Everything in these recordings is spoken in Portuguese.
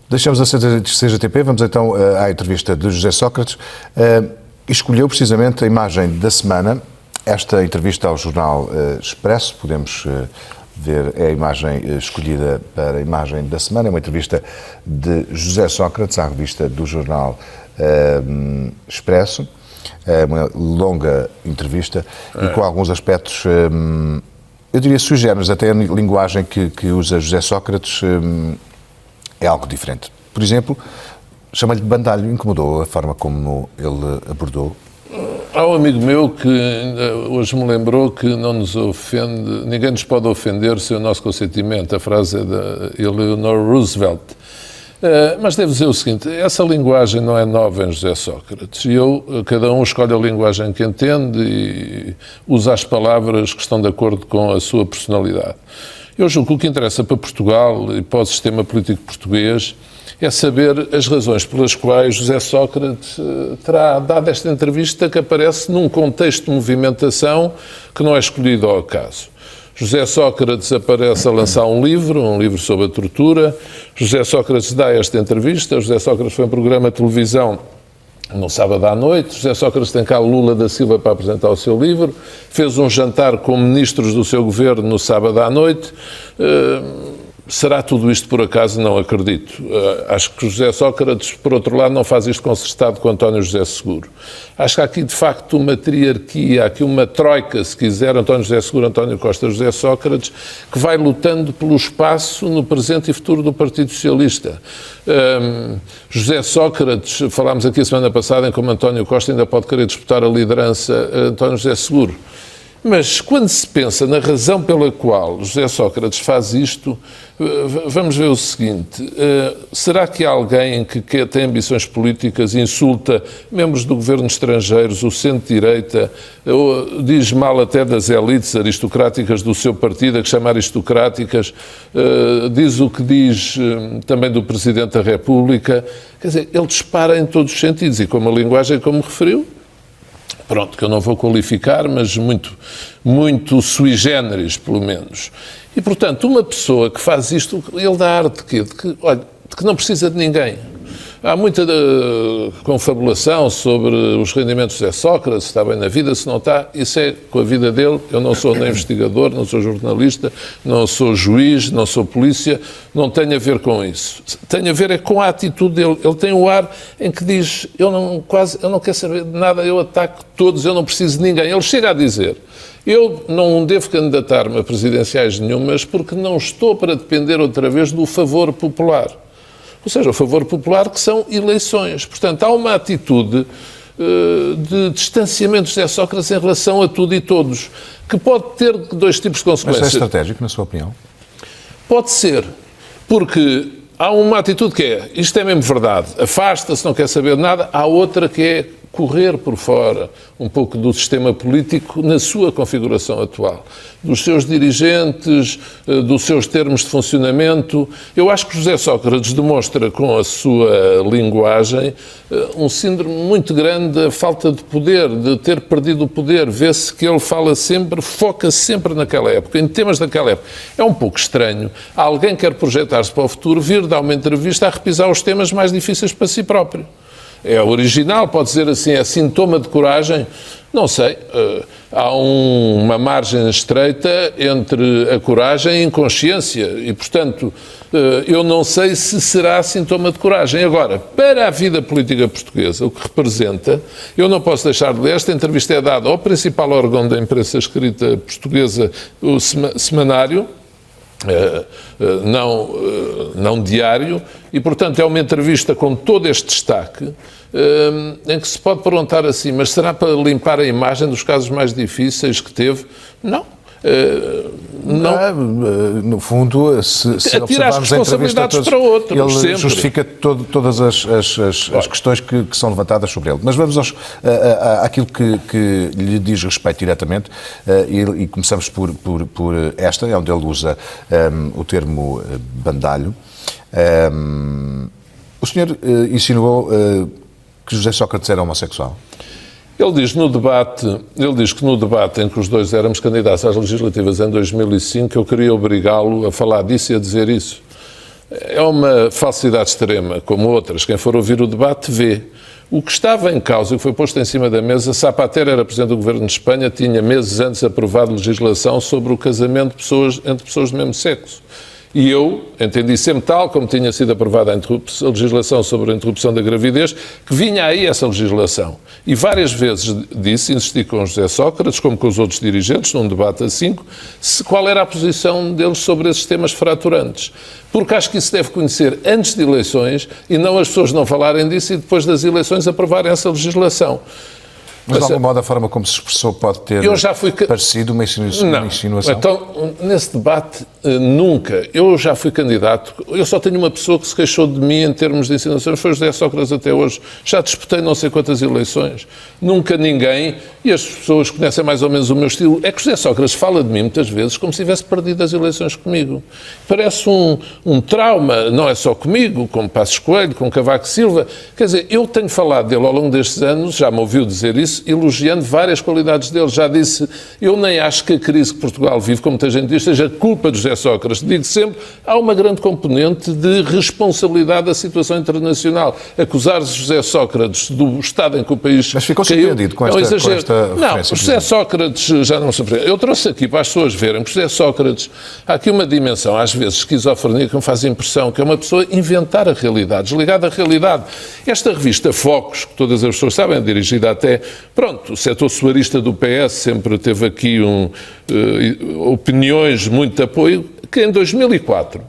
Deixamos a CGTP, vamos então à entrevista de José Sócrates. Escolheu precisamente a imagem da semana, esta entrevista ao jornal Expresso, podemos ver, é a imagem escolhida para a imagem da semana, é uma entrevista de José Sócrates à revista do jornal Expresso, uma longa entrevista e com alguns aspectos, eu diria sui generis, até a linguagem que usa José Sócrates é algo diferente. Por exemplo, chama-lhe de bandalho, incomodou a forma como ele abordou? Há um amigo meu que hoje me lembrou que não nos ofende, ninguém nos pode ofender sem o nosso consentimento. A frase é de Eleanor Roosevelt. Mas devo dizer o seguinte, essa linguagem não é nova em José Sócrates. Cada um escolhe a linguagem que entende e usa as palavras que estão de acordo com a sua personalidade. Eu julgo que o que interessa para Portugal e para o sistema político português é saber as razões pelas quais José Sócrates terá dado esta entrevista que aparece num contexto de movimentação que não é escolhido ao acaso. José Sócrates aparece a lançar um livro sobre a tortura. José Sócrates dá esta entrevista. José Sócrates foi a um programa de televisão no sábado à noite. José Sócrates tem cá Lula da Silva para apresentar o seu livro. Fez um jantar com ministros do seu governo no sábado à noite. Será tudo isto por acaso? Não acredito. Acho que José Sócrates, por outro lado, não faz isto concertado com António José Seguro. Acho que há aqui, de facto, uma triarquia, há aqui uma troika, se quiser, António José Seguro, António Costa, José Sócrates, que vai lutando pelo espaço no presente e futuro do Partido Socialista. José Sócrates, falámos aqui a semana passada em como António Costa ainda pode querer disputar a liderança António José Seguro. Mas quando se pensa na razão pela qual José Sócrates faz isto, vamos ver o seguinte, será que alguém que tem ambições políticas insulta membros do governo estrangeiros, o centro-direita, ou diz mal até das elites aristocráticas do seu partido, a que chama aristocráticas, diz o que diz também do Presidente da República? Quer dizer, ele dispara em todos os sentidos e com uma linguagem como referiu, pronto, que eu não vou qualificar, mas muito sui generis, pelo menos. E, portanto, uma pessoa que faz isto, ele dá arte de que não precisa de ninguém. Há muita confabulação sobre os rendimentos de José Sócrates, se está bem na vida, se não está, isso é com a vida dele. Eu não sou nem investigador, não sou jornalista, não sou juiz, não sou polícia, não tem a ver com isso. Tem a ver é com a atitude dele. Ele tem o ar em que diz, eu não quero saber de nada, eu ataco todos, eu não preciso de ninguém. Ele chega a dizer, eu não devo candidatar-me a presidenciais nenhumas porque não estou para depender outra vez do favor popular. Ou seja, o favor popular que são eleições. Portanto, há uma atitude de distanciamento de José Sócrates em relação a tudo e todos, que pode ter dois tipos de consequências. Mas é estratégico, na sua opinião? Pode ser, porque há uma atitude que é, isto é mesmo verdade, afasta-se, não quer saber de nada. Há outra que é correr por fora um pouco do sistema político na sua configuração atual, dos seus dirigentes, dos seus termos de funcionamento. Eu acho que José Sócrates demonstra com a sua linguagem um síndrome muito grande da falta de poder, de ter perdido o poder. Vê-se que ele fala sempre, foca sempre naquela época, em temas daquela época. É um pouco estranho. Alguém quer projetar-se para o futuro, vir dar uma entrevista a repisar os temas mais difíceis para si próprio. É original, pode dizer assim, é sintoma de coragem? Não sei. Há uma margem estreita entre a coragem e a inconsciência e, portanto, eu não sei se será sintoma de coragem. Agora, para a vida política portuguesa, o que representa, eu não posso deixar de ler, esta entrevista é dada ao principal órgão da imprensa escrita portuguesa, o Semanário, não diário, e, portanto, é uma entrevista com todo este destaque, em que se pode perguntar assim, mas será para limpar a imagem dos casos mais difíceis que teve? Não. No fundo, se observarmos a entrevista todos, para outros, ele sempre justifica todas as questões que são levantadas sobre ele. Mas vamos àquilo que lhe diz respeito diretamente, e começamos por esta, onde ele usa o termo bandalho. O senhor insinuou que José Sócrates era homossexual? Ele diz que no debate em que os dois éramos candidatos às legislativas em 2005, eu queria obrigá-lo a falar disso e a dizer isso. é uma falsidade extrema, como outras. Quem for ouvir o debate vê. O que estava em causa, o que foi posto em cima da mesa, Zapatero era Presidente do Governo de Espanha, tinha meses antes aprovado legislação sobre o casamento entre pessoas do mesmo sexo. E eu entendi sempre, tal como tinha sido aprovada a legislação sobre a interrupção da gravidez, que vinha aí essa legislação. E várias vezes insisti com José Sócrates, como com os outros dirigentes, num debate a 5, qual era a posição deles sobre esses temas fraturantes. Porque acho que isso deve conhecer antes de eleições e não as pessoas não falarem disso e depois das eleições aprovarem essa legislação. Mas, de algum modo, a forma como se expressou pode ter parecido uma insinuação? Então, nesse debate, nunca. Eu já fui candidato. Eu só tenho uma pessoa que se queixou de mim em termos de insinuações, foi o José Sócrates até hoje. Já disputei não sei quantas eleições. Nunca ninguém, e as pessoas conhecem mais ou menos o meu estilo, é que o José Sócrates fala de mim muitas vezes como se tivesse perdido as eleições comigo. Parece um trauma, não é só comigo, como Passos Coelho, com Cavaco Silva. Quer dizer, eu tenho falado dele ao longo destes anos, já me ouviu dizer isso, elogiando várias qualidades dele. Já disse, eu nem acho que a crise que Portugal vive, como muita gente diz, seja culpa de José Sócrates. Digo sempre, há uma grande componente de responsabilidade da situação internacional. Acusar José Sócrates do estado em que o país Mas ficou surpreendido com esta referência? Não, José Sócrates já não se surpreende. Eu trouxe aqui para as pessoas verem que José Sócrates, há aqui uma dimensão, às vezes, esquizofrenia, que me faz impressão, que é uma pessoa inventar a realidade, desligada à realidade. Esta revista Focus, que todas as pessoas sabem, é dirigida até... Pronto, o setor soarista do PS sempre teve aqui opiniões muito de apoio, que em 2004,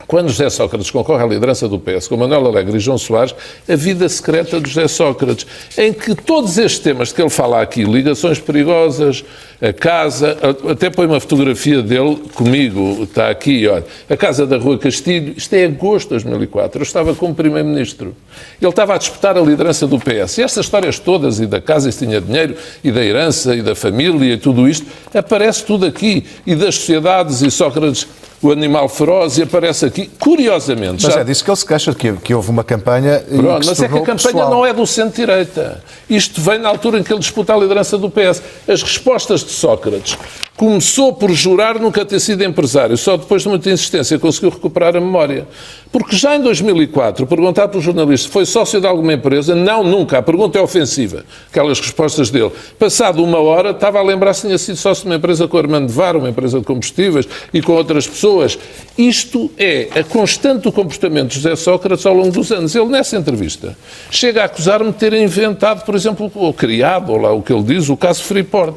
quando José Sócrates concorre à liderança do PS, com Manuel Alegre e João Soares, a vida secreta de José Sócrates, em que todos estes temas de que ele fala aqui, ligações perigosas, a casa, até põe uma fotografia dele comigo, está aqui, olha, a casa da Rua Castilho, isto é agosto de 2004, eu estava como Primeiro-Ministro. Ele estava a disputar a liderança do PS. E estas histórias todas, e da casa e se tinha dinheiro, e da herança, e da família, e tudo isto, aparece tudo aqui. E das sociedades, e Sócrates, o animal feroz, e aparece aqui, curiosamente. Mas é disso que ele se queixa, que houve uma campanha. Pronto, mas é que a campanha pessoal. Não é do centro-direita. Isto vem na altura em que ele disputa a liderança do PS. As respostas de Sócrates. Começou por jurar nunca ter sido empresário, só depois de muita insistência conseguiu recuperar a memória. Porque já em 2004, perguntado pelo jornalista se foi sócio de alguma empresa, não, nunca. A pergunta é ofensiva. Aquelas respostas dele. Passado uma hora, estava a lembrar se tinha sido sócio de uma empresa com o Armando de Var, uma empresa de combustíveis, e com outras pessoas. Isto é a constante do comportamento de José Sócrates ao longo dos anos. Ele, nessa entrevista, chega a acusar-me de ter inventado, por exemplo, ou criado, ou lá o que ele diz, o caso Freeport.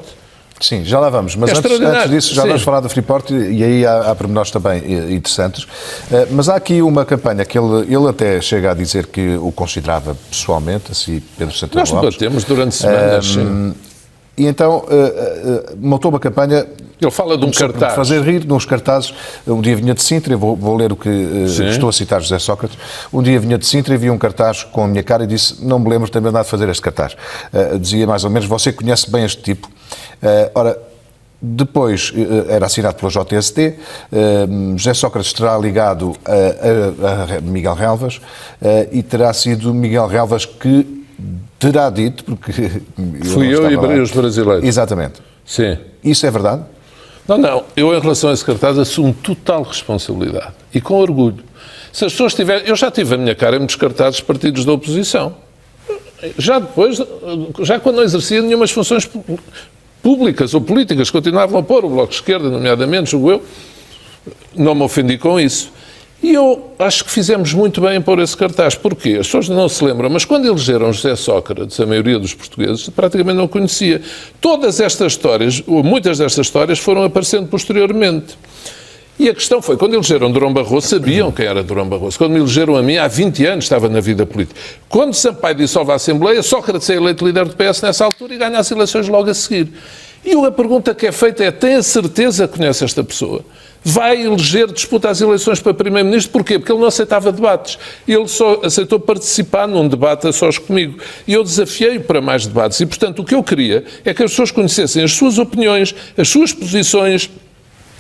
Sim, já lá vamos, mas antes disso já vamos falar do Freeport e aí há pormenores também interessantes. Mas há aqui uma campanha que ele até chega a dizer que o considerava pessoalmente, assim, Pedro Santana Lopes. Nós debatemos durante semanas, sim. E então montou uma campanha. Ele fala de um cartaz. Fazer rir, nos cartazes. Um dia vinha de Sintra, eu vou ler o que estou a citar José Sócrates. Um dia vinha de Sintra e vi um cartaz com a minha cara e disse: não me lembro de ter mandado fazer este cartaz. Dizia mais ou menos: você conhece bem este tipo. Ora, depois era assinado pela JST. José Sócrates terá ligado a Miguel Relvas e terá sido Miguel Relvas que terá dito, porque... Fui eu e os brasileiros. Exatamente. Sim. Isso é verdade? Não. Eu, em relação a esse cartaz, assumo total responsabilidade. E com orgulho. Se as pessoas tiverem... Eu já tive a minha cara em muitos cartazes de partidos da oposição. Já depois, já quando não exercia nenhumas funções públicas ou políticas, continuavam a pôr o Bloco de Esquerda, nomeadamente, julgo eu, não me ofendi com isso. E eu acho que fizemos muito bem em pôr esse cartaz. Porquê? As pessoas não se lembram, mas quando elegeram José Sócrates, a maioria dos portugueses praticamente não conhecia. Todas estas histórias, ou muitas destas histórias, foram aparecendo posteriormente. E a questão foi, quando elegeram Durão Barroso, sabiam quem era Durão Barroso. Quando me elegeram a mim, há 20 anos estava na vida política. Quando Sampaio dissolve a Assembleia, Sócrates é eleito líder do PS nessa altura e ganha as eleições logo a seguir. E a pergunta que é feita é, tem a certeza que conhece esta pessoa? Vai eleger, disputa as eleições para Primeiro-Ministro? Porquê? Porque ele não aceitava debates. Ele só aceitou participar num debate a sós comigo. E eu desafiei-o para mais debates. E, portanto, o que eu queria é que as pessoas conhecessem as suas opiniões, as suas posições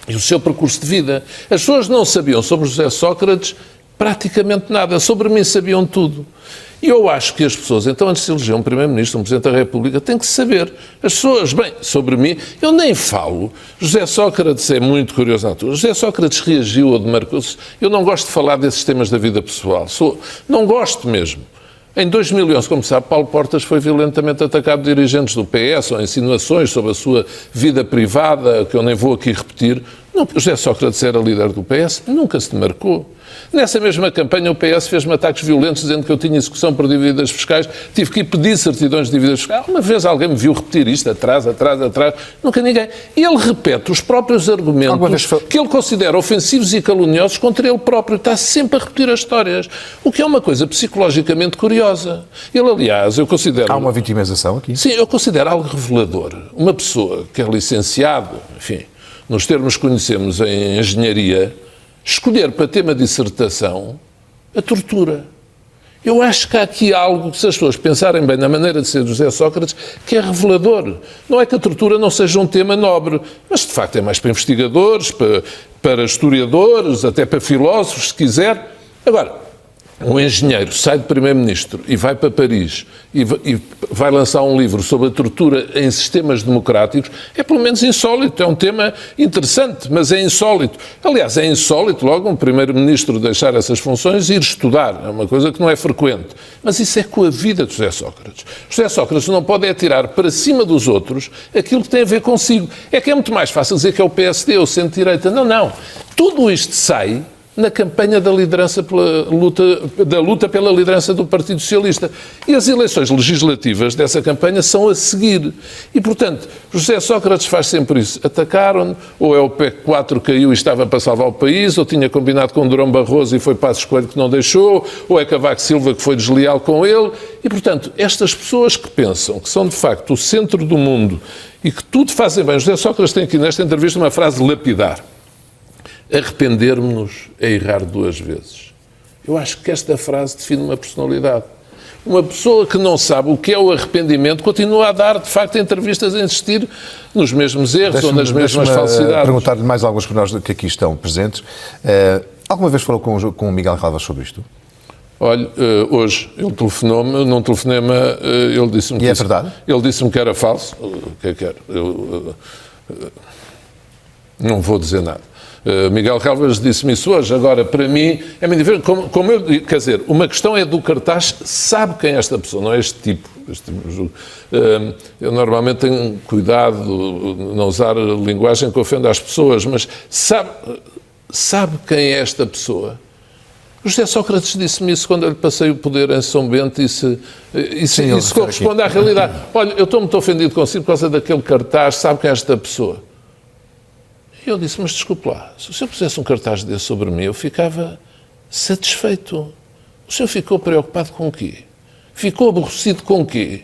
e o seu percurso de vida. As pessoas não sabiam sobre José Sócrates praticamente nada. Sobre mim sabiam tudo. E eu acho que as pessoas, então, antes de se eleger um Primeiro-Ministro, um Presidente da República, têm que saber. As pessoas, bem, sobre mim, eu nem falo. José Sócrates é muito curioso na altura. José Sócrates reagiu ou demarcou-se. Eu não gosto de falar desses temas da vida pessoal. Não gosto mesmo. Em 2011, como sabe, Paulo Portas foi violentamente atacado por dirigentes do PS, ou insinuações sobre a sua vida privada, que eu nem vou aqui repetir. José Sócrates era líder do PS, nunca se demarcou. Nessa mesma campanha, o PS fez-me ataques violentos, dizendo que eu tinha execução por dívidas fiscais. Tive que ir pedir certidões de dívidas fiscais. Uma vez alguém me viu repetir isto, atrás. Nunca ninguém. E ele repete os próprios argumentos que ele considera ofensivos e caluniosos contra ele próprio. Está sempre a repetir as histórias. O que é uma coisa psicologicamente curiosa. Ele, aliás, eu considero... Há uma vitimização aqui? Sim, eu considero algo revelador. Uma pessoa que é licenciado, enfim, nos termos que conhecemos em engenharia, escolher para tema de dissertação a tortura. Eu acho que há aqui algo que, se as pessoas pensarem bem na maneira de ser de José Sócrates, que é revelador. Não é que a tortura não seja um tema nobre, mas de facto é mais para investigadores, para historiadores, até para filósofos, se quiser. Agora, um engenheiro sai de Primeiro-Ministro e vai para Paris e vai lançar um livro sobre a tortura em sistemas democráticos, é pelo menos insólito. É um tema interessante, mas é insólito. Aliás, é insólito logo um Primeiro-Ministro deixar essas funções e ir estudar. É uma coisa que não é frequente. Mas isso é com a vida de José Sócrates. José Sócrates não pode atirar para cima dos outros aquilo que tem a ver consigo. É que é muito mais fácil dizer que é o PSD ou o centro-direita. Não. Tudo isto sai na campanha da luta pela liderança do Partido Socialista. E as eleições legislativas dessa campanha são a seguir. E, portanto, José Sócrates faz sempre isso. Atacaram-no, ou é o PEC 4 caiu e estava para salvar o país, ou tinha combinado com Durão Barroso e foi Passos Coelho que não deixou, ou é Cavaco Silva que foi desleal com ele. E, portanto, estas pessoas que pensam que são, de facto, o centro do mundo e que tudo fazem bem. José Sócrates tem aqui nesta entrevista uma frase lapidar. Arrepender-nos é errar duas vezes. Eu acho que esta frase define uma personalidade. Uma pessoa que não sabe o que é o arrependimento continua a dar, de facto, entrevistas a insistir nos mesmos erros ou nas mesmas falsidades. Perguntar-lhe mais alguns pormenores que aqui estão presentes. Alguma vez falou com o Miguel Galvas sobre isto? Olha, hoje ele telefonou-me, num telefonema, ele disse-me que... E é verdade? Ele disse-me que era falso. O que é que era? Eu não vou dizer nada. Miguel Galvas disse-me isso hoje. Agora, para mim, é muito diferente. Como eu digo, quer dizer, uma questão é do cartaz, sabe quem é esta pessoa, não é este tipo. Eu normalmente tenho cuidado de não usar linguagem que ofenda as pessoas, mas sabe quem é esta pessoa? O José Sócrates disse-me isso quando eu lhe passei o poder em São Bento e isso corresponde à realidade. Olha, eu estou muito ofendido consigo por causa daquele cartaz, sabe quem é esta pessoa? E eu disse, mas desculpe lá, se o senhor pusesse um cartaz desse sobre mim, eu ficava satisfeito. O senhor ficou preocupado com o quê? Ficou aborrecido com o quê?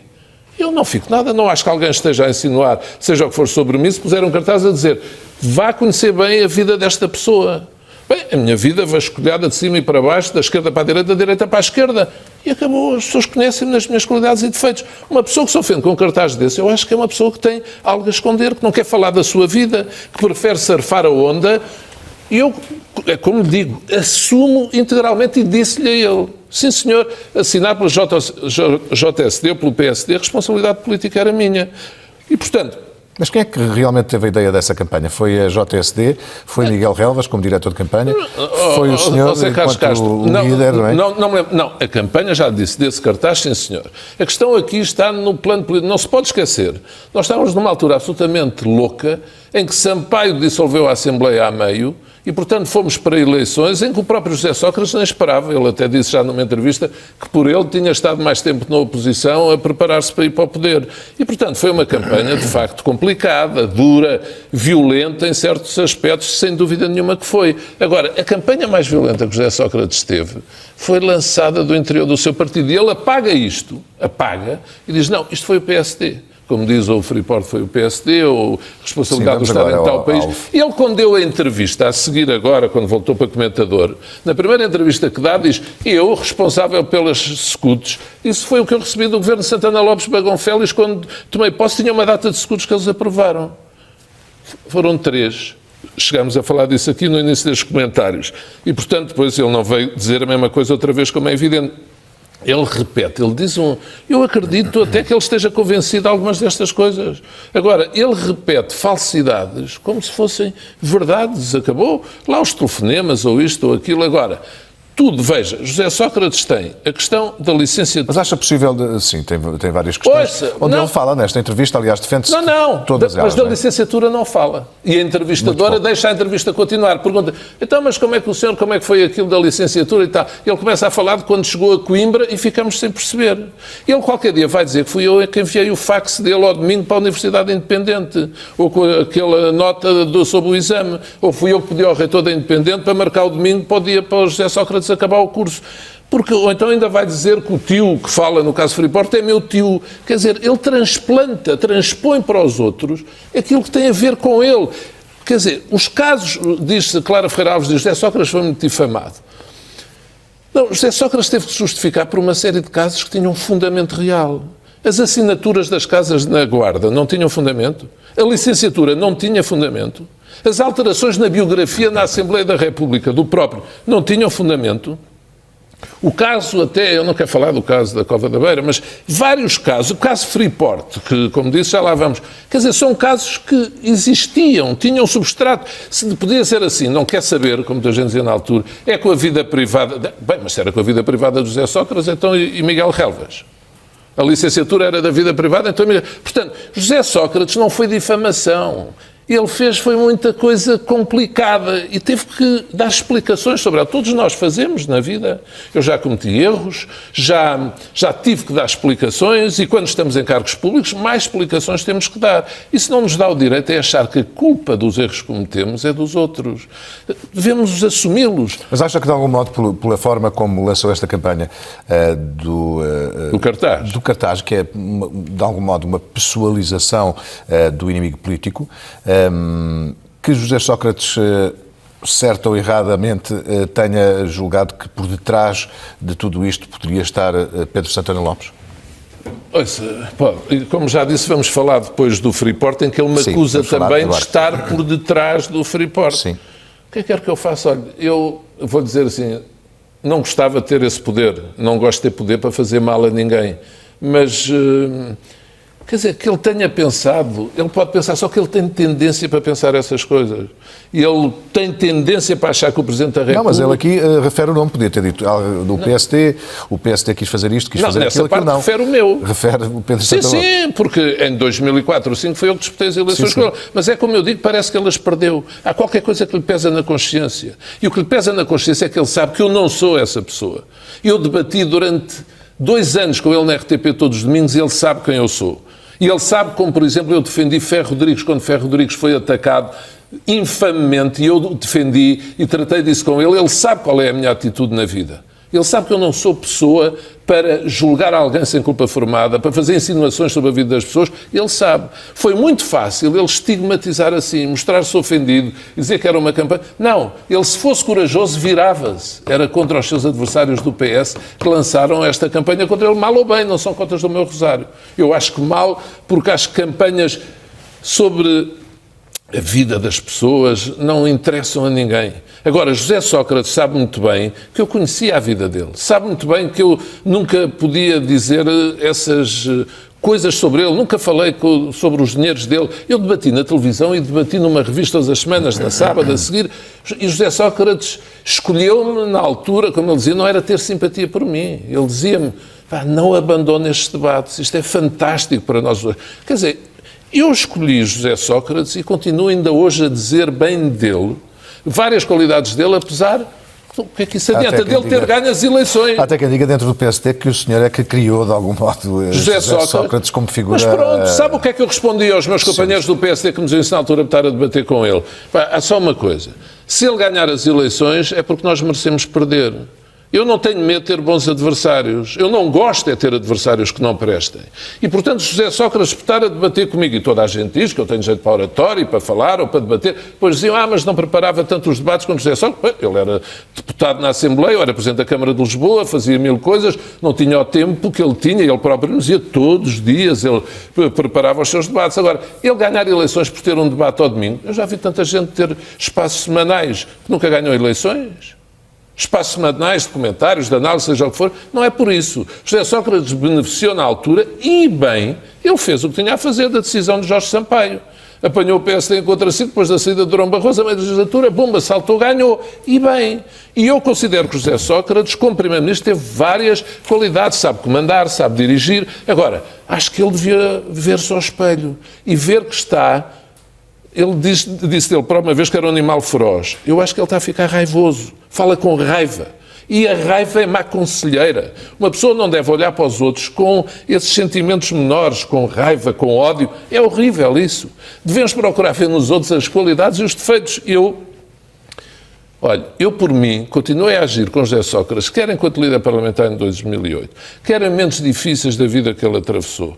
Eu não fico nada, não acho que alguém esteja a insinuar, seja o que for sobre mim, se puser um cartaz a dizer, vá conhecer bem a vida desta pessoa. Bem, a minha vida vasculhada de cima e para baixo, da esquerda para a direita, da direita para a esquerda. E acabou, as pessoas conhecem-me nas minhas qualidades e defeitos. Uma pessoa que se ofende com um cartaz desse, eu acho que é uma pessoa que tem algo a esconder, que não quer falar da sua vida, que prefere surfar a onda. E eu, como lhe digo, assumo integralmente e disse-lhe a ele, sim senhor, assinar pelo JSD ou pelo PSD, a responsabilidade política era minha. E, portanto... Mas quem é que realmente teve a ideia dessa campanha? Foi a JSD? Foi Miguel Galvas, como diretor de campanha? Foi o senhor enquanto líder, não é? Não, a campanha já disse desse cartaz, sim senhor. A questão aqui está no plano político. Não se pode esquecer. Nós estávamos numa altura absolutamente louca em que Sampaio dissolveu a Assembleia a meio e, portanto, fomos para eleições em que o próprio José Sócrates nem esperava. Ele até disse já numa entrevista que por ele tinha estado mais tempo na oposição a preparar-se para ir para o poder. E, portanto, foi uma campanha, de facto, complicada, dura, violenta em certos aspectos, sem dúvida nenhuma que foi. Agora, a campanha mais violenta que José Sócrates teve foi lançada do interior do seu partido. E ele apaga isto, e diz, não, isto foi o PSD. Como diz o Freeport, foi o PSD, ou responsabilidade do Estado em tal país. E ele, quando deu a entrevista, a seguir agora, quando voltou para comentador, na primeira entrevista que dá, diz, eu, responsável pelas SCUTs, isso foi o que eu recebi do governo de Santana Lopes Bagão Félix, quando tomei posse, tinha uma data de SCUTs que eles aprovaram. Foram 3. Chegámos a falar disso aqui no início destes comentários. E, portanto, depois ele não veio dizer a mesma coisa outra vez, como é evidente. Ele repete, ele diz eu acredito até que ele esteja convencido de algumas destas coisas. Agora, ele repete falsidades como se fossem verdades. Acabou lá os telefonemas ou isto ou aquilo. Agora, tudo, veja, José Sócrates tem a questão da licenciatura. Mas acha possível, sim, tem várias questões, Ouça, onde não, ele fala nesta entrevista, aliás, defende-se mas todas elas. da licenciatura não fala. E a entrevistadora deixa a entrevista continuar. Pergunta, então, mas como é que foi aquilo da licenciatura e tal? Ele começa a falar de quando chegou a Coimbra e ficamos sem perceber. Ele qualquer dia vai dizer que fui eu que enviei o fax dele ao domingo para a Universidade Independente, ou com aquela nota sobre o exame, ou fui eu que pedi ao reitor da Independente para marcar o domingo para o dia para o José Sócrates acabar o curso. Porque, ou então ainda vai dizer que o tio que fala no caso Freeport é meu tio. Quer dizer, ele transpõe para os outros aquilo que tem a ver com ele. Quer dizer, os casos, diz-se, Clara Ferreira Alves diz, José Sócrates foi muito difamado. Não, José Sócrates teve que se justificar por uma série de casos que tinham um fundamento real. As assinaturas das casas na Guarda não tinham fundamento. A licenciatura não tinha fundamento. As alterações na biografia na Assembleia da República do próprio não tinham fundamento. O caso até, eu não quero falar do caso da Cova da Beira, mas vários casos, o caso Freeport, que, como disse, já lá vamos, quer dizer, são casos que existiam, tinham substrato. Se podia ser assim, não quer saber, como a gente dizia na altura, é com a vida privada, bem, mas se era com a vida privada de José Sócrates, então e Miguel Relvas? A licenciatura era da vida privada, então... Portanto, José Sócrates não foi difamação. Ele foi muita coisa complicada e teve que dar explicações sobre ela. Todos nós fazemos na vida. Eu já cometi erros, já tive que dar explicações e quando estamos em cargos públicos, mais explicações temos que dar. Isso não nos dá o direito a achar que a culpa dos erros que cometemos é dos outros. Devemos assumi-los. Mas acha que, de algum modo, pela forma como lançou esta campanha do cartaz, que é, de algum modo, uma pessoalização do inimigo político, que José Sócrates, certo ou erradamente, tenha julgado que por detrás de tudo isto poderia estar Pedro Santana Lopes? Ouça, como já disse, vamos falar depois do Freeport, em que ele me acusa também de estar por detrás do Freeport. Sim. O que é que quer que eu faça? Olha, eu vou dizer assim, não gostava de ter esse poder, não gosto de ter poder para fazer mal a ninguém, mas... Quer dizer, que ele tenha pensado, ele pode pensar, só que ele tem tendência para pensar essas coisas. E ele tem tendência para achar que o Presidente da República... Não, mas ele aqui refere o nome, podia ter dito do PSD, o PSD quis fazer isto, quis fazer aquilo, não. Refere o meu. Refere o Pedro Santana Lopes. Sim, porque em 2004 ou 2005 foi eu que disputei as eleições com ele. Mas é como eu digo, parece que ele as perdeu. Há qualquer coisa que lhe pesa na consciência. E o que lhe pesa na consciência é que ele sabe que eu não sou essa pessoa. Eu debati durante 2 anos com ele na RTP todos os domingos e ele sabe quem eu sou. E ele sabe como, por exemplo, eu defendi Ferro Rodrigues quando Ferro Rodrigues foi atacado infamemente e eu o defendi e tratei disso com ele. Ele sabe qual é a minha atitude na vida. Ele sabe que eu não sou pessoa para julgar alguém sem culpa formada, para fazer insinuações sobre a vida das pessoas. Ele sabe. Foi muito fácil ele estigmatizar assim, mostrar-se ofendido, dizer que era uma campanha. Não. Ele, se fosse corajoso, virava-se. Era contra os seus adversários do PS que lançaram esta campanha contra ele. Mal ou bem, não são contas do meu rosário. Eu acho que mal, porque acho que campanhas sobre a vida das pessoas não interessam a ninguém. Agora, José Sócrates sabe muito bem que eu conhecia a vida dele. Sabe muito bem que eu nunca podia dizer essas coisas sobre ele. Nunca falei sobre os dinheiros dele. Eu debati na televisão e debati numa revista todas as semanas, na sábado, a seguir. E José Sócrates escolheu-me na altura, como ele dizia, não era ter simpatia por mim. Ele dizia-me, não abandone estes debates. Isto é fantástico para nós. Quer dizer, eu escolhi José Sócrates e continuo ainda hoje a dizer bem dele, várias qualidades dele, apesar, o que é que isso adianta dele ter ganho as eleições? Até quem diga dentro do PSD que o senhor é que criou, de algum modo, José Sócrates como figura... Mas pronto, sabe o que é que eu respondi aos meus companheiros do PSD que me diziam isso na altura de estar a debater com ele? Há só uma coisa, se ele ganhar as eleições é porque nós merecemos perder. Eu não tenho medo de ter bons adversários. Eu não gosto de ter adversários que não prestem. E, portanto, José Sócrates estar a debater comigo, e toda a gente diz que eu tenho jeito para oratório, para falar ou para debater, depois diziam, mas não preparava tanto os debates quanto José Sócrates. Ele era deputado na Assembleia, eu era Presidente da Câmara de Lisboa, fazia 1000 coisas, não tinha o tempo que ele tinha, ele próprio nos dizia todos os dias, ele preparava os seus debates. Agora, ele ganhar eleições por ter um debate ao domingo, eu já vi tanta gente ter espaços semanais que nunca ganhou eleições. espaços semanais de comentários, de análise, seja o que for. Não é por isso. José Sócrates beneficiou na altura e, bem, ele fez o que tinha a fazer da decisão de Jorge Sampaio. Apanhou o PSD em contraciclo, depois da saída de Durão Barroso, a meio da legislatura, bomba, saltou, ganhou. E bem, e eu considero que José Sócrates, como Primeiro-Ministro, teve várias qualidades. Sabe comandar, sabe dirigir. Agora, acho que ele devia ver-se ao espelho e ver que está... Ele disse dele próprio uma vez que era um animal feroz. Eu acho que ele está a ficar raivoso. Fala com raiva. E a raiva é má conselheira. Uma pessoa não deve olhar para os outros com esses sentimentos menores, com raiva, com ódio. É horrível isso. Devemos procurar ver nos outros as qualidades e os defeitos. Eu por mim, continuei a agir com José Sócrates, quer enquanto líder parlamentar em 2008, quer em momentos difíceis da vida que ele atravessou,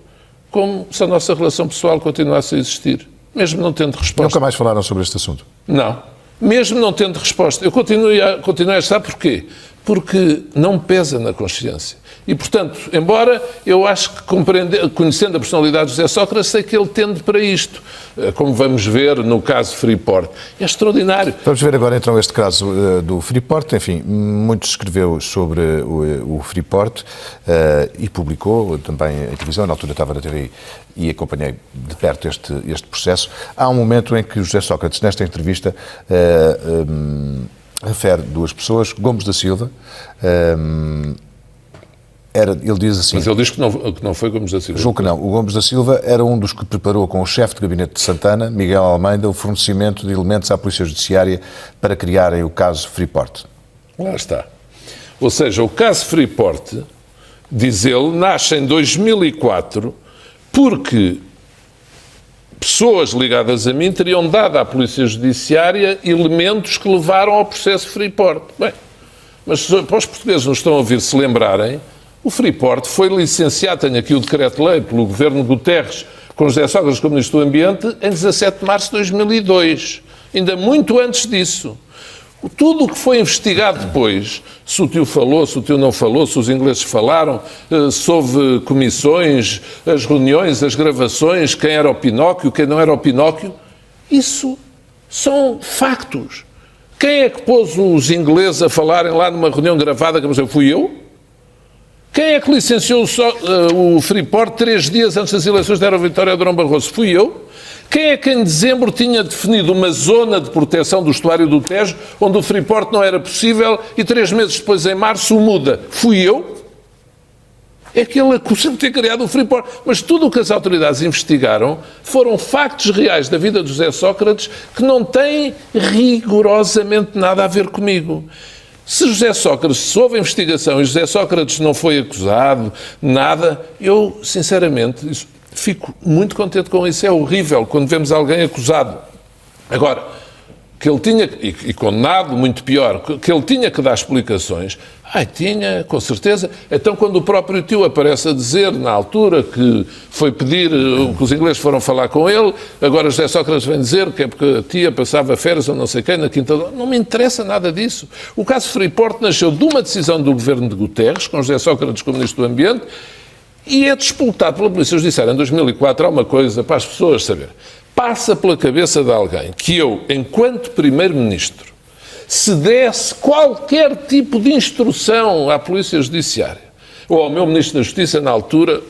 como se a nossa relação pessoal continuasse a existir. Mesmo não tendo resposta. Nunca mais falaram sobre este assunto? Não. Mesmo não tendo resposta. Eu continuo a estar porquê? Porque não pesa na consciência. E, portanto, embora eu acho que, conhecendo a personalidade de José Sócrates, sei que ele tende para isto. Como vamos ver no caso Freeport. É extraordinário. Vamos ver agora, então, este caso do Freeport. Enfim, muito se escreveu sobre o Freeport e publicou também em televisão. Na altura estava na TVI e acompanhei de perto este processo. Há um momento em que o José Sócrates, nesta entrevista, refere duas pessoas, Gomes da Silva, ele diz assim... Mas ele diz que não foi Gomes da Silva. Julgo que não. O Gomes da Silva era um dos que preparou com o chefe de gabinete de Santana, Miguel Almeida, o fornecimento de elementos à Polícia Judiciária para criarem o caso Freeport. Lá está. Ou seja, o caso Freeport, diz ele, nasce em 2004 porque pessoas ligadas a mim teriam dado à Polícia Judiciária elementos que levaram ao processo Freeport. Bem, mas para os portugueses nos estão a ouvir se lembrarem, o Freeport foi licenciado, tenho aqui o decreto-lei, pelo governo Guterres, com José Sócrates como Ministro do Ambiente, em 17 de março de 2002. Ainda muito antes disso. Tudo o que foi investigado depois, se o tio falou, se o tio não falou, se os ingleses falaram, se houve comissões, as reuniões, as gravações, quem era o Pinóquio, quem não era o Pinóquio, isso são factos. Quem é que pôs os ingleses a falarem lá numa reunião gravada, que fui eu? Quem é que licenciou o Freeport 3 dias antes das eleições deram a vitória a Durão Barroso? Fui eu. Quem é que em dezembro tinha definido uma zona de proteção do estuário do Tejo, onde o Freeport não era possível, e 3 meses depois, em março, o muda? Fui eu. É que ele acusa-me de ter criado o Freeport. Mas tudo o que as autoridades investigaram foram factos reais da vida de José Sócrates que não têm rigorosamente nada a ver comigo. Se José Sócrates, se houve investigação e José Sócrates não foi acusado, nada, eu, sinceramente, fico muito contente com isso. É horrível quando vemos alguém acusado. Agora, que ele tinha, e condenado, muito pior, que ele tinha que dar explicações. Tinha, com certeza. Então, quando o próprio tio aparece a dizer, na altura, que foi pedir, que os ingleses foram falar com ele, agora José Sócrates vem dizer que é porque a tia passava férias ou não sei quem, na quinta... Não me interessa nada disso. O caso Freeport nasceu de uma decisão do governo de Guterres, com José Sócrates como Ministro do Ambiente, e é disputado pela Polícia Judiciária em 2004. Há uma coisa para as pessoas saberem. Passa pela cabeça de alguém que eu, enquanto Primeiro-Ministro, se desse qualquer tipo de instrução à Polícia Judiciária, ou ao meu Ministro da Justiça, na altura,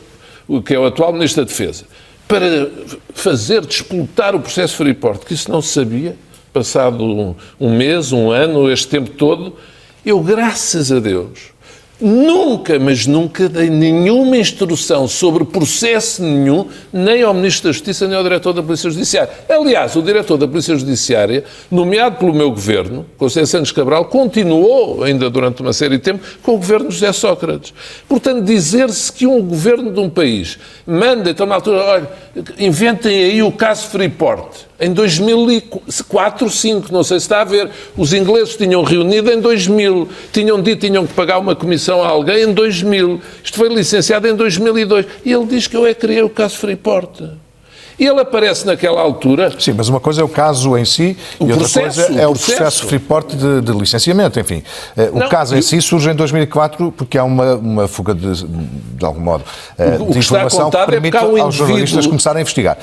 que é o atual Ministro da Defesa, para fazer disputar o processo Freeport, que isso não se sabia, passado um mês, um ano, este tempo todo, eu, graças a Deus, nunca, mas nunca dei nenhuma instrução sobre processo nenhum, nem ao Ministro da Justiça, nem ao Diretor da Polícia Judiciária. Aliás, o Diretor da Polícia Judiciária, nomeado pelo meu governo, José Santos Cabral, continuou, ainda durante uma série de tempo, com o governo de José Sócrates. Portanto, dizer-se que um governo de um país manda, então na altura, olha, inventem aí o caso Freeport. Em 2004, 2005, não sei se está a ver, os ingleses tinham reunido em 2000, tinham dito que tinham que pagar uma comissão a alguém em 2000. Isto foi licenciado em 2002. E ele diz que eu criei o caso Freeport. E ele aparece naquela altura... Sim, mas uma coisa é o caso em si e outra coisa é o processo Freeport de licenciamento, enfim. O caso em si surge em 2004 porque há uma fuga de algum modo, de informação que permite aos jornalistas começarem a investigar.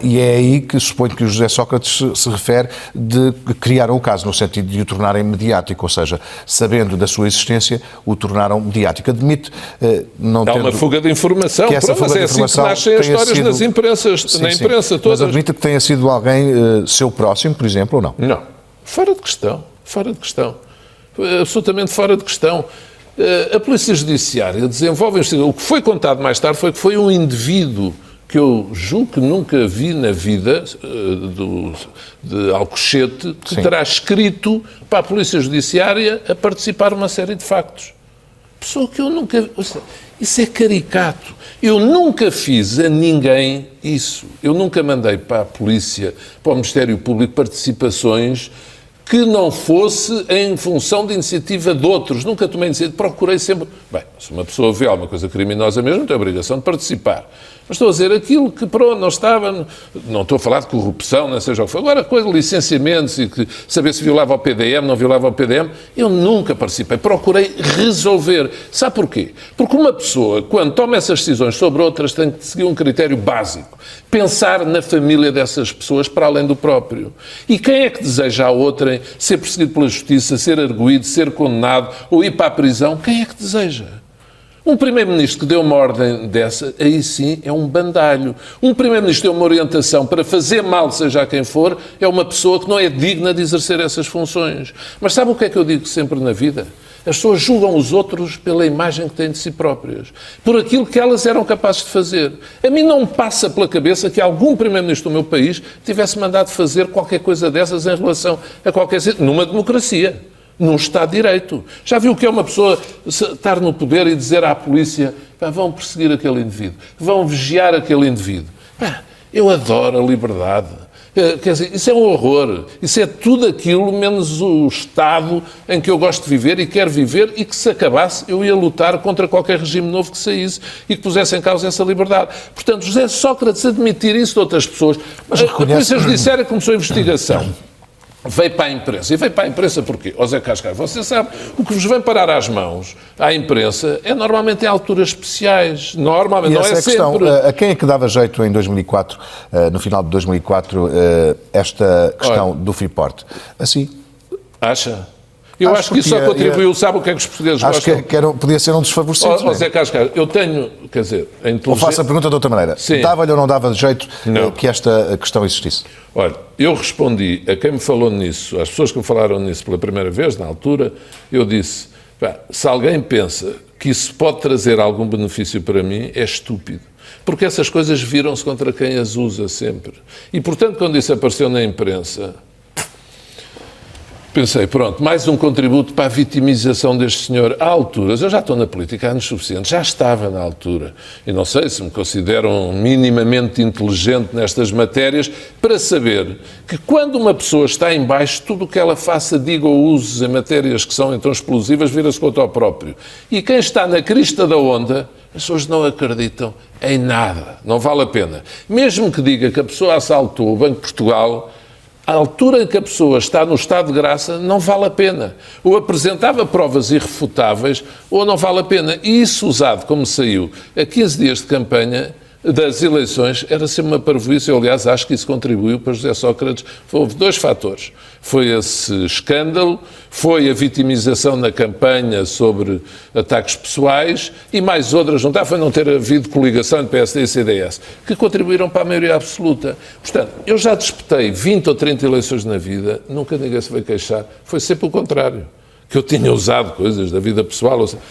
E é aí que suponho que o José Sócrates se refere de criaram o caso, no sentido de o tornarem mediático, ou seja, sabendo da sua existência, o tornaram mediático. Admite não ter... Há uma fuga de informação, que essa fuga mas é assim que nascem as histórias nas imprensas, na imprensa toda. Mas admite que tenha sido alguém seu próximo, por exemplo, ou não? Não. Fora de questão. Fora de questão. Absolutamente fora de questão. A Polícia Judiciária desenvolve... O que foi contado mais tarde foi que foi um indivíduo que eu julgo que nunca vi na vida, de Alcochete, que terá escrito para a Polícia Judiciária a participar numa série de factos. Pessoa que eu nunca... Isso é caricato. Eu nunca fiz a ninguém isso. Eu nunca mandei para a Polícia, para o Ministério Público, participações que não fosse em função de iniciativa de outros. Nunca tomei iniciativa. Procurei sempre... Bem, se uma pessoa vê alguma coisa criminosa mesmo, tem a obrigação de participar. Mas estou a dizer aquilo que, pronto, não estava... Não estou a falar de corrupção, não seja o que for. Agora, coisa de licenciamentos e que saber se violava o PDM, não violava o PDM, eu nunca participei. Procurei resolver. Sabe porquê? Porque uma pessoa, quando toma essas decisões sobre outras, tem que seguir um critério básico. Pensar na família dessas pessoas para além do próprio. E quem é que deseja a outrem ser perseguido pela justiça, ser arguído, ser condenado ou ir para a prisão? Quem é que deseja? Um primeiro-ministro que deu uma ordem dessa, aí sim é um bandalho. Um primeiro-ministro que deu uma orientação para fazer mal, seja a quem for, é uma pessoa que não é digna de exercer essas funções. Mas sabe o que é que eu digo sempre na vida? As pessoas julgam os outros pela imagem que têm de si próprias, por aquilo que elas eram capazes de fazer. A mim não me passa pela cabeça que algum primeiro-ministro do meu país tivesse mandado fazer qualquer coisa dessas em relação a qualquer... numa democracia. Num Estado de Direito. Já viu o que é uma pessoa estar no poder e dizer à polícia vão perseguir aquele indivíduo, vão vigiar aquele indivíduo. Eu adoro a liberdade. Quer dizer, isso é um horror. Isso é tudo aquilo menos o Estado em que eu gosto de viver e quero viver e que se acabasse eu ia lutar contra qualquer regime novo que saísse e que pusesse em causa essa liberdade. Portanto, José Sócrates admitir isso de outras pessoas. Mas a Polícia Judiciária começou a investigação. Veio para a imprensa. E veio para a imprensa porquê? Ó Zé Cascais, você sabe, o que vos vem parar às mãos à imprensa é normalmente em alturas especiais. Normalmente, não é sempre. A quem é que dava jeito em 2004, no final de 2004, esta questão do Freeport? Assim? Acha? Eu acho que isso só contribuiu, sabe o que é que os portugueses gostam? Acho que podia ser um desfavorecido. Ó Zé Cascais, eu tenho, quer dizer, a inteligência... Ou faço a pergunta de outra maneira. Dava-lhe ou não dava jeito que esta questão existisse? Olha, eu respondi a quem me falou nisso, às pessoas que me falaram nisso pela primeira vez, na altura, eu disse, se alguém pensa que isso pode trazer algum benefício para mim, é estúpido. Porque essas coisas viram-se contra quem as usa sempre. E, portanto, quando isso apareceu na imprensa... Pensei, pronto, mais um contributo para a vitimização deste senhor. Há alturas, eu já estou na política há anos suficientes, já estava na altura, e não sei se me consideram minimamente inteligente nestas matérias, para saber que quando uma pessoa está em baixo, tudo o que ela faça, diga ou use em matérias que são então explosivas, vira-se contra o próprio. E quem está na crista da onda, as pessoas não acreditam em nada, não vale a pena. Mesmo que diga que a pessoa assaltou o Banco de Portugal, a altura em que a pessoa está no estado de graça não vale a pena. Ou apresentava provas irrefutáveis ou não vale a pena. E isso usado, como saiu, a 15 dias de campanha das eleições, era sempre uma parvoíce. Eu, aliás, acho que isso contribuiu para José Sócrates. Houve dois fatores. Foi esse escândalo, foi a vitimização na campanha sobre ataques pessoais e mais outras, não está? Foi não ter havido coligação de PSD e CDS, que contribuíram para a maioria absoluta. Portanto, eu já disputei 20 ou 30 eleições na vida, nunca ninguém se veio queixar. Foi sempre o contrário. Que eu tinha usado coisas da vida pessoal. Ou seja,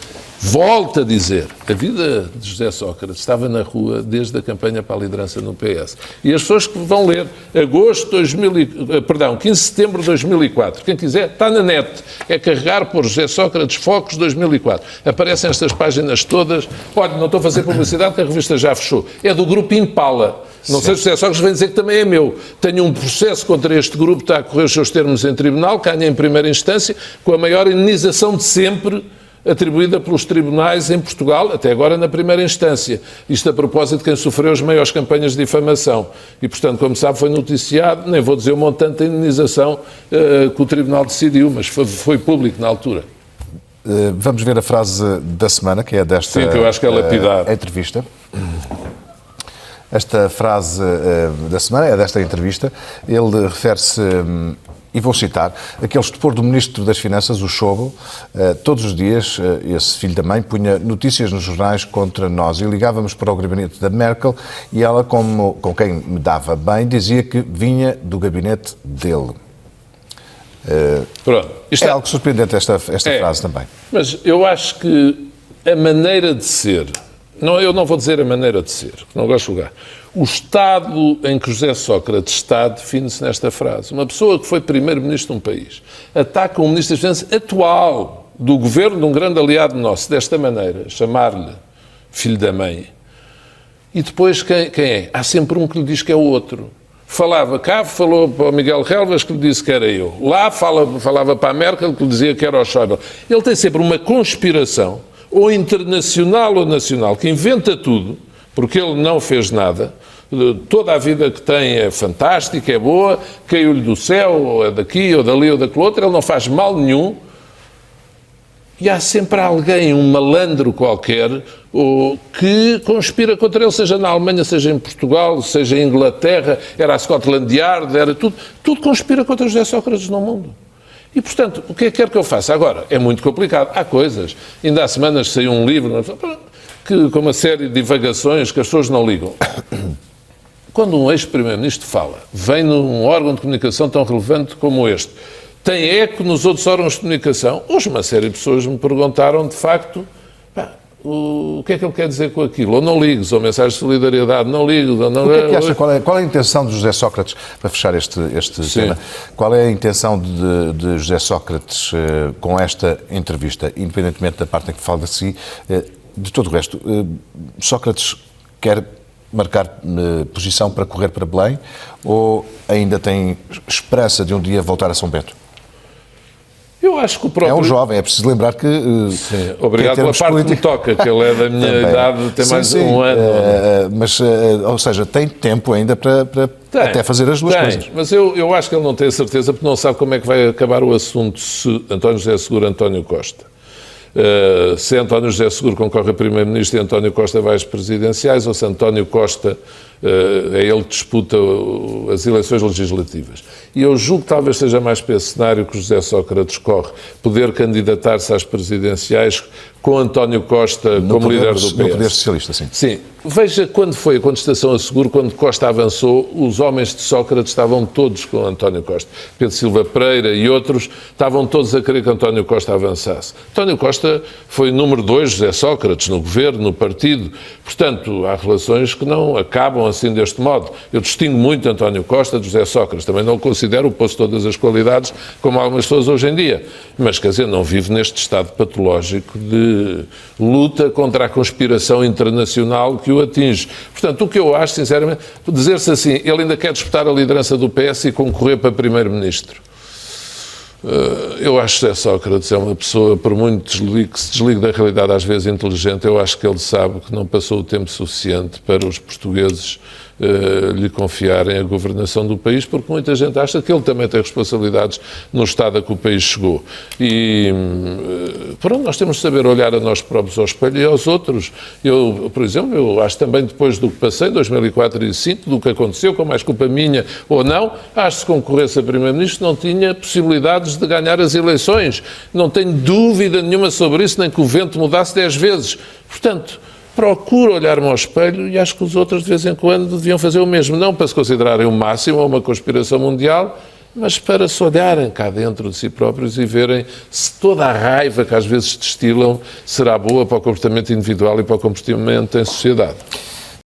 volto a dizer, a vida de José Sócrates estava na rua desde a campanha para a liderança no PS. E as pessoas que vão ler 15 de setembro de 2004, quem quiser, está na net, é carregar por José Sócrates Focos 2004. Aparecem estas páginas todas. Olha, não estou a fazer publicidade, que a revista já fechou. É do grupo Impala. Não sei se o José Sócrates vem dizer que também é meu. Tenho um processo contra este grupo, está a correr os seus termos em tribunal, ganha em primeira instância, com a maior indenização de sempre atribuída pelos tribunais em Portugal, até agora na primeira instância. Isto a propósito de quem sofreu as maiores campanhas de difamação. E, portanto, como sabe, foi noticiado, nem vou dizer o montante da indenização que o tribunal decidiu, mas foi público na altura. Vamos ver a frase da semana, que é desta Sim, que eu acho que é lapidar. Entrevista. Esta frase da semana é desta entrevista. Ele refere-se, e vou citar, aquele estupor do Ministro das Finanças, o Schäuble, todos os dias, esse filho da mãe, punha notícias nos jornais contra nós e ligávamos para o gabinete da Merkel e ela, com quem me dava bem, dizia que vinha do gabinete dele. Pronto. Isto é algo surpreendente, esta frase também. Mas eu acho que a maneira de ser, eu não vou dizer a maneira de ser, não gosto de julgar, o estado em que José Sócrates está define-se nesta frase. Uma pessoa que foi primeiro-ministro de um país ataca um ministro das Finanças atual do governo de um grande aliado nosso, desta maneira, chamar-lhe filho da mãe. E depois quem é? Há sempre um que lhe diz que é o outro. Falava cá, falou para o Miguel Relvas que lhe disse que era eu. Lá falava para a Merkel que lhe dizia que era o Schäuble. Ele tem sempre uma conspiração, ou internacional ou nacional, que inventa tudo, porque ele não fez nada. Toda a vida que tem é fantástica, é boa, caiu-lhe do céu, ou é daqui, ou dali, ou daquele outro, ele não faz mal nenhum. E há sempre alguém, um malandro qualquer, que conspira contra ele, seja na Alemanha, seja em Portugal, seja em Inglaterra, era a Scotland Yard, era tudo conspira contra José Sócrates no mundo. E, portanto, o que é que quer que eu faça? Agora, é muito complicado. Há coisas. Ainda há semanas saiu um livro com uma série de divagações que as pessoas não ligam. Quando um ex-primeiro-ministro fala, vem num órgão de comunicação tão relevante como este, tem eco nos outros órgãos de comunicação. Hoje uma série de pessoas me perguntaram, de facto, o que é que ele quer dizer com aquilo? Ou não ligues, ou mensagem de solidariedade, não ligues, ou não... O que é que acha? Qual é a intenção de José Sócrates, para fechar este tema, qual é a intenção de José Sócrates com esta entrevista, independentemente da parte em que fala de si, de todo o resto? Sócrates quer marcar posição para correr para Belém ou ainda tem esperança de um dia voltar a São Bento? Eu acho que o próprio... É um jovem, é preciso lembrar que... Sim, obrigado pela parte que me toca, que ele é da minha idade, tem mais um ano. Mas, ou seja, tem tempo ainda para até fazer as duas coisas. Mas eu acho que ele não tem certeza, porque não sabe como é que vai acabar o assunto se António José Seguro António Costa. Se António José Seguro concorre a Primeiro-Ministro e António Costa vai às presidenciais, ou se António Costa é ele que disputa as eleições legislativas. E eu julgo que talvez seja mais para esse cenário que José Sócrates corre, poder candidatar-se às presidenciais com António Costa como líder do PS. No Poder Socialista, sim. Sim. Veja, quando foi a contestação a Seguro, quando Costa avançou, os homens de Sócrates estavam todos com António Costa. Pedro Silva Pereira e outros estavam todos a querer que António Costa avançasse. António Costa foi número 2 José Sócrates no governo, no partido. Portanto, há relações que não acabam assim deste modo. Eu distingo muito António Costa de José Sócrates. Também não o considero, posto todas as qualidades, como algumas pessoas hoje em dia. Mas, quer dizer, não vive neste estado patológico de luta contra a conspiração internacional que o atinge. Portanto, o que eu acho, sinceramente, dizer-se assim, ele ainda quer disputar a liderança do PS e concorrer para Primeiro-Ministro. Eu acho que Sócrates é uma pessoa, por muito que se desligue da realidade, às vezes inteligente, eu acho que ele sabe que não passou o tempo suficiente para os portugueses lhe confiarem a governação do país, porque muita gente acha que ele também tem responsabilidades no estado a que o país chegou. E, pronto, nós temos de saber olhar a nós próprios ao espelho e aos outros. Eu, por exemplo, eu acho também, depois do que passei, em 2004 e 2005, do que aconteceu, com mais culpa minha ou não, acho que se concorresse a Primeiro-Ministro não tinha possibilidades de ganhar as eleições. Não tenho dúvida nenhuma sobre isso, nem que o vento mudasse 10 vezes. Portanto, procuro olhar-me ao espelho e acho que os outros, de vez em quando, deviam fazer o mesmo. Não para se considerarem o máximo ou uma conspiração mundial, mas para se olharem cá dentro de si próprios e verem se toda a raiva que às vezes destilam será boa para o comportamento individual e para o comportamento em sociedade.